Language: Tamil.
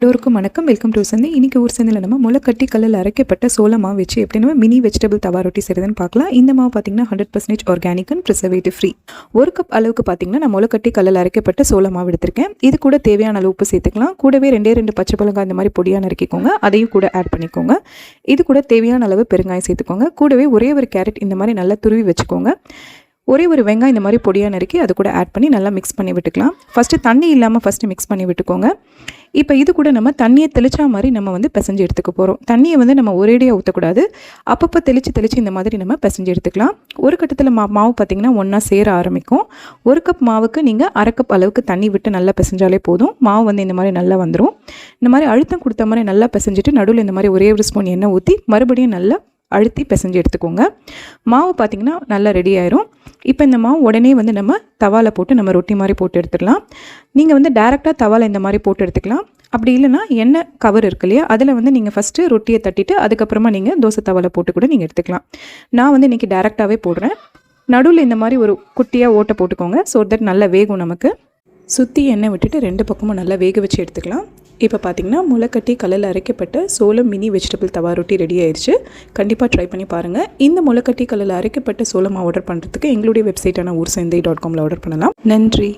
எல்லோருக்கும் வணக்கம். வெல்கம் டு சந்தை. இன்றைக்கி ஊர் சந்தையில் நம்ம முளைக்கட்டி கல்லில் அரைக்கப்பட்ட சோள மாவு வச்சு எப்படி நம்ம மினி வெஜிடபிள் தவா ரொட்டி செய்கிறதுன்னு பார்க்கலாம். இந்த மாவு பார்த்திங்கன்னா 100% ஆர்கானிக் அண்ட் ப்ரிசர்வேட்டிவ் ஃப்ரீ. ஒரு கப் அளவுக்கு பார்த்திங்கன்னா நான் முளைக்கட்டி கல்லில் அரைக்கப்பட்ட சோள மாவு எடுத்திருக்கேன். இது கூட தேவையான அளவு உப்பு சேர்த்துக்கலாம். கூடவே 2 பச்சை மிளகாய் இந்த மாதிரி பொடியாக நறுக்கிக்கோங்க. அதையும் கூட ஆட் பண்ணிக்கோங்க. இது கூட தேவையான அளவு பெருங்காயம் சேர்த்துக்கோங்க. கூடவே ஒரே ஒரு கேரட் இந்த மாதிரி நல்லா துருவி வச்சுக்கோங்க. ஒரே ஒரு வெங்காயம் இந்த மாதிரி பொடியாக நறுக்கி அது கூட ஆட் பண்ணி நல்லா மிக்ஸ் பண்ணி விட்டுக்கலாம். ஃபஸ்ட்டு தண்ணி இல்லாமல் மிக்ஸ் பண்ணி விட்டுக்கோங்க. இப்போ இது கூட நம்ம தண்ணியை தெளிச்சா மாதிரி நம்ம பிசைஞ்சு எடுத்துக்க போகிறோம். தண்ணியை நம்ம ஒரேடியாக ஊற்றக்கூடாது. அப்பப்போ தெளித்து இந்த மாதிரி நம்ம பிசைஞ்சு எடுத்துக்கலாம். ஒரு கட்டத்தில் மாவு பார்த்திங்கன்னா ஒன்றா சேர ஆரம்பிக்கும். ஒரு கப் மாவுக்கு நீங்கள் அரை கப் அளவுக்கு தண்ணி விட்டு நல்லா பிசைஞ்சாலே போதும். மாவு இந்த மாதிரி நல்லா வந்துடும். இந்த மாதிரி அழுத்தம் கொடுத்த மாதிரி நல்லா பிசைஞ்சிட்டு நடுவில் இந்த மாதிரி ஒரே ஒரு ஸ்பூன் எண்ணெய் ஊற்றி மறுபடியும் நல்லா அழுத்தி பிசைஞ்சு எடுத்துக்கோங்க. மாவு பார்த்திங்கன்னா நல்லா ரெடி ஆயிரும். இப்போ இந்த மாவு உடனே நம்ம தவாவில் போட்டு நம்ம ரொட்டி மாதிரி போட்டு எடுத்துக்கலாம். நீங்கள் டேரெக்டாக தவாவில் இந்த மாதிரி போட்டு எடுத்துக்கலாம். அப்படி இல்லைனா எண்ணெய் கவர் இருக்கு இல்லையா, அதில் நீங்கள் ஃபஸ்ட்டு ரொட்டியை தட்டிட்டு அதுக்கப்புறமா நீங்கள் தோசை தவாவில் போட்டு கூட நீங்கள் எடுத்துக்கலாம். நான் இன்றைக்கி டேரெக்டாகவே போடுறேன். நடுவில் இந்த மாதிரி ஒரு குட்டியாக ஓட்டை போட்டுக்கோங்க. ஸோ தட் நல்லா வேகும். நமக்கு சுற்றி எண்ணெய் விட்டுட்டு 2 பக்கமும் நல்லா வேக வச்சு எடுத்துக்கலாம். இப்போ பார்த்திங்கன்னா முளைக்கட்டி கல்லில் அரைக்கப்பட்ட சோளம் மினி வெஜிடபிள் தவா ரொட்டி ரெடி ஆயிடுச்சு. கண்டிப்பாக ட்ரை பண்ணி பாருங்கள். இந்த முளைக்கட்டி கல்லில் அரைக்கப்பட்ட சோளம் ஆர்டர் பண்ணுறதுக்கு எங்களுடைய வெப்சைட்டான ஊர்சந்தை.com ஆர்டர் பண்ணலாம். நன்றி.